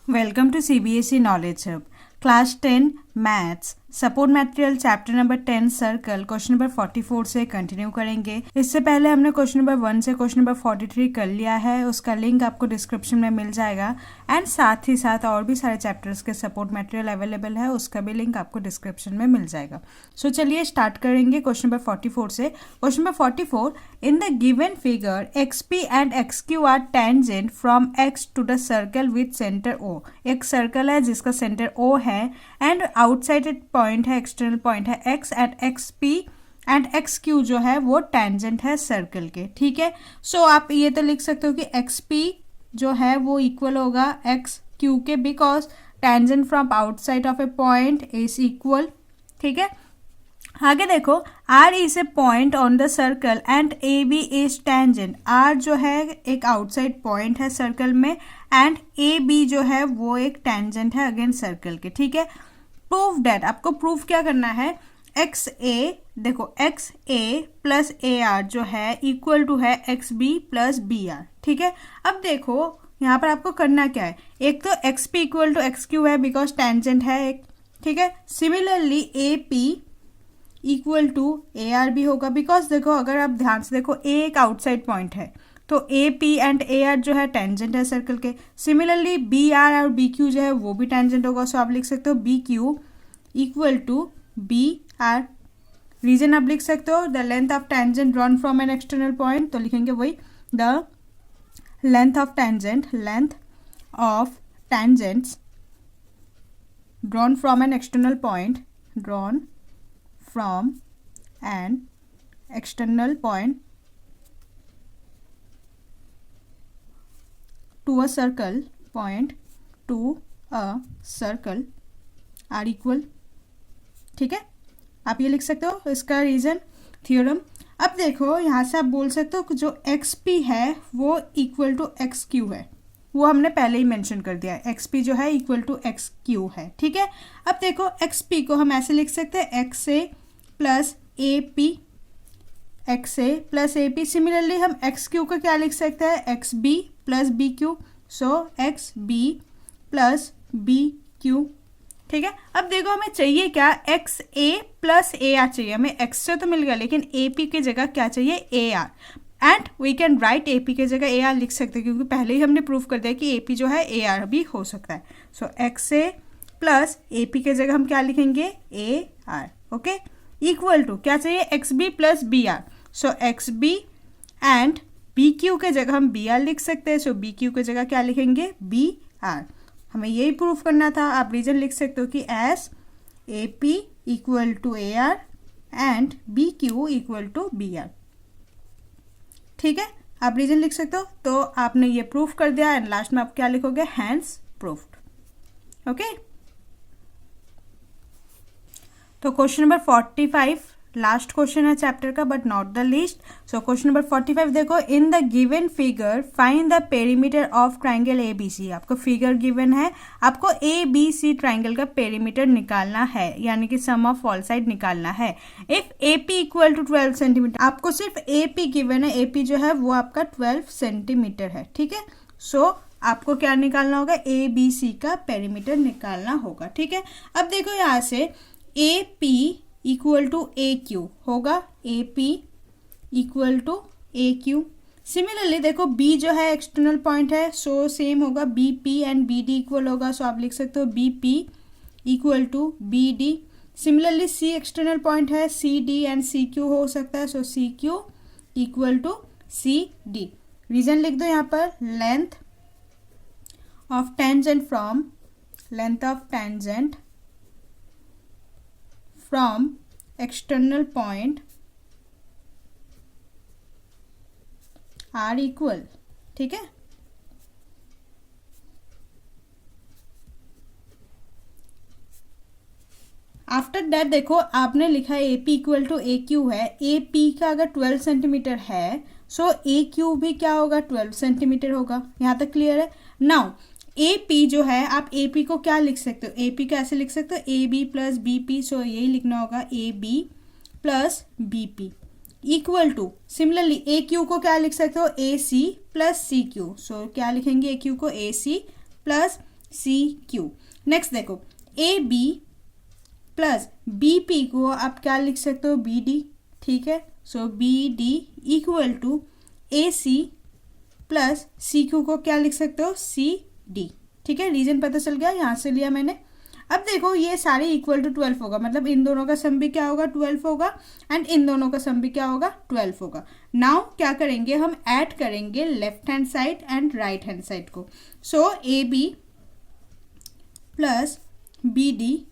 Welcome to CBSE knowledge hub class 10 maths support material chapter number 10 circle question number 44 से continue करेंगे। इससे पहले हमने क्वेश्चन नंबर 1 से क्वेश्चन नंबर 43 कर लिया है, उसका लिंक आपको डिस्क्रिप्शन में मिल जाएगा। एंड साथ ही साथ और भी सारे चैप्टर्स के सपोर्ट मटेरियल अवेलेबल है, उसका भी लिंक आपको डिस्क्रिप्शन में मिल जाएगा। सो चलिए स्टार्ट करेंगे क्वेश्चन नंबर 44 से। Question number 44, in the given figure XP and XQ are tangent from X to the circle with centre O। एक सर्कल है जिसका सेंटर O है एंड आउटसाइड पॉइंट है, एक्सटर्नल पॉइंट है X and XP and XQ जो है वो tangent है सर्कल के। ठीक है, सो आप ये तो लिख सकते हो कि XP जो है वो इक्वल होगा XQ के, because tangent from outside of A point is equal. ठीक है, आगे देखो, R is a point on the circle and AB is tangent. R जो है एक आउटसाइड पॉइंट है सर्कल में एंड AB जो है वो एक टेंजेंट है अगेंस्ट सर्कल के। ठीक है, प्रूव डेट, आपको प्रूफ क्या करना है, XA देखो XA प्लस AR जो है इक्वल टू है XB प्लस BR। ठीक है, अब देखो यहाँ पर आपको करना क्या है, एक तो XP इक्वल टू XQ है बिकॉज टेंजेंट है एक। ठीक है, similarly AP equal to AR भी होगा बिकॉज देखो अगर आप ध्यान से देखो A एक आउटसाइड पॉइंट है तो AP एंड AR जो है टेंजेंट है सर्कल के। सिमिलरली BR और BQ जो है वो भी टेंजेंट होगा, सो आप लिख सकते हो BQ equal to BR। Reason आप लिख सकते हो the length of tangent drawn from an external point, तो लिखेंगे वही the length of tangent, length of tangents drawn from an external point, drawn from an external point to a circle, point to a circle are equal। ठीक है, आप ये लिख सकते हो इसका रीजन थ्योरम। अब देखो यहाँ से आप बोल सकते हो कि जो XP है वो इक्वल टू XQ है, वो हमने पहले ही मेंशन कर दिया है, XP जो है इक्वल टू XQ है। ठीक है, अब देखो XP को हम ऐसे लिख सकते हैं XA plus AP, XA plus AP। Similarly हम XQ का क्या लिख सकते हैं, XB प्लस BQ, सो XB प्लस BQ। ठीक है, अब देखो हमें चाहिए क्या, XA प्लस AR चाहिए, हमें X से तो मिल गया लेकिन AP की जगह क्या चाहिए, AR। And we can write AP की जगह AR लिख सकते हैं क्योंकि पहले ही हमने प्रूव कर दिया कि AP जो है AR भी हो सकता है। सो XA प्लस AP की जगह हम क्या लिखेंगे, AR। ओके, इक्वल टू क्या चाहिए, XB plus BR, so XB and BQ के जगह हम BR लिख सकते हैं, सो BQ के जगह क्या लिखेंगे, BR। हमें यही प्रूफ करना था। आप रीजन लिख सकते हो कि as AP equal to AR and BQ equal to BR। ठीक है, आप रीजन लिख सकते हो, तो आपने ये प्रूफ कर दिया एंड लास्ट में आप क्या लिखोगे, हैंस प्रूफ्ड। ओके, तो क्वेश्चन नंबर 45 लास्ट क्वेश्चन है चैप्टर का but not the least. So question number 45 देखो, इन the given figure find the perimeter of triangle ABC। आपको फिगर गिवन है, आपको ABC ट्राइंगल का पेरीमीटर निकालना है, यानी कि सम ऑफ ऑल साइड निकालना है। If AP equal to 12 centimetre, आपको सिर्फ AP गिवन है, AP जो है वो आपका 12 सेंटीमीटर है। ठीक है, सो आपको क्या निकालना होगा, ABC का पेरीमीटर निकालना होगा। ठीक है, अब देखो यहाँ से AP इक्वल टू AQ होगा, AP equal to AQ। Similarly देखो B जो है एक्सटर्नल पॉइंट है, सो सेम होगा BP एंड BD इक्वल होगा, सो आप लिख सकते हो BP equal to BD। Similarly C external point है, CD एंड CQ हो सकता है, so CQ equal to CD। Reason लिख दो यहाँ पर, length of tangent from, length of tangent from external point are equal। ठीक है, आफ्टर दैट देखो आपने लिखा है AP इक्वल टू AQ है, AP का अगर 12 सेंटीमीटर है सो AQ भी क्या होगा, 12 सेंटीमीटर होगा। यहाँ तक क्लियर है। नाउ AP जो है, आप AP को क्या लिख सकते हो, AP को ऐसे लिख सकते हो AB प्लस BP, सो यही लिखना होगा AB plus BP equal to, similarly AQ को क्या लिख सकते हो, AC प्लस CQ, सो क्या लिखेंगे, AQ को AC plus C Q. Next देखो A B plus B P को आप क्या लिख सकते हो, बी डी, ठीक है। So B D equal to A C plus C Q को क्या लिख सकते हो, सी डी, ठीक है। रीजन पता चल गया, यहाँ से लिया मैंने। अब देखो ये सारे इक्वल टू 12 होगा, मतलब इन दोनों का सम भी क्या होगा, 12 होगा, एंड इन दोनों का सम भी क्या होगा, 12 होगा। नाउ क्या करेंगे, हम ऐड करेंगे left hand side and right hand side को। So A B plus B D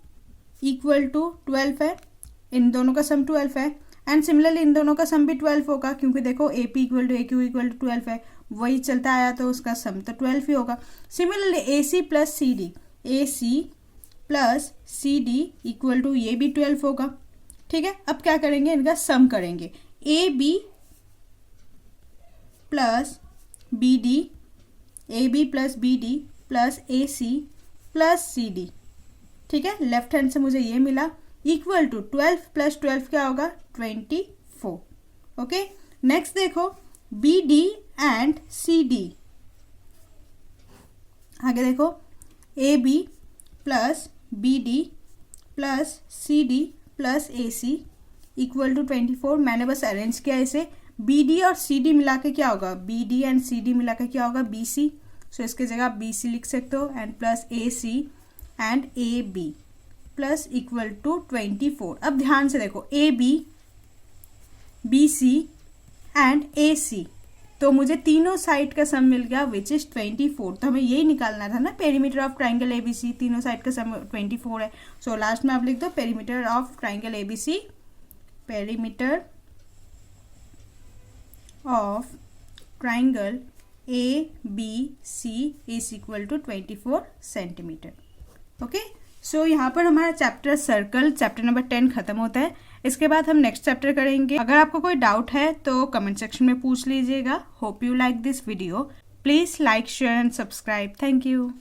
equal to 12 है, इन दोनों का सम 12 है, एंड सिमिलरली इन दोनों का सम भी 12 होगा, क्योंकि देखो A P equal to A Q equal to 12 है, वही चलता आया तो उसका सम तो 12 ही होगा। Similarly A C plus C D, A C plus C D equal to ये भी 12 होगा, ठीक है। अब क्या करेंगे, इनका सम करेंगे, A B plus B D, A B plus B D plus A C plus C D, ठीक है। लेफ्ट हैंड से मुझे ये मिला, इक्वल टू 12 प्लस 12 क्या होगा, 24, ओके। नेक्स्ट देखो B D and C D, आगे देखो A B plus B D plus C D plus A C equal to 24। मैंने बस अरेंज किया इसे, बी डी और सी डी मिला के क्या होगा, B D and C D मिला के क्या होगा, बी सी। सो इसके जगह आप बी सी लिख सकते हो, and plus A C and A B plus equal to 24। अब ध्यान से देखो A B, B C and A C, तो मुझे तीनों साइड का सम मिल गया विच इज 24। तो हमें यही निकालना था ना, पेरीमीटर ऑफ ट्राइंगल एबीसी, तीनों साइड का सम 24 है। सो लास्ट में आप लिख दो perimeter of triangle ABC, perimeter of triangle A B C is equal to 24 centimetre, okay. So यहाँ पर हमारा चैप्टर सर्कल, चैप्टर नंबर 10 खत्म होता है। इसके बाद हम नेक्स्ट चैप्टर करेंगे। अगर आपको कोई डाउट है तो कमेंट सेक्शन में पूछ लीजिएगा। Hope you like this video. Please like, share and subscribe. Thank you.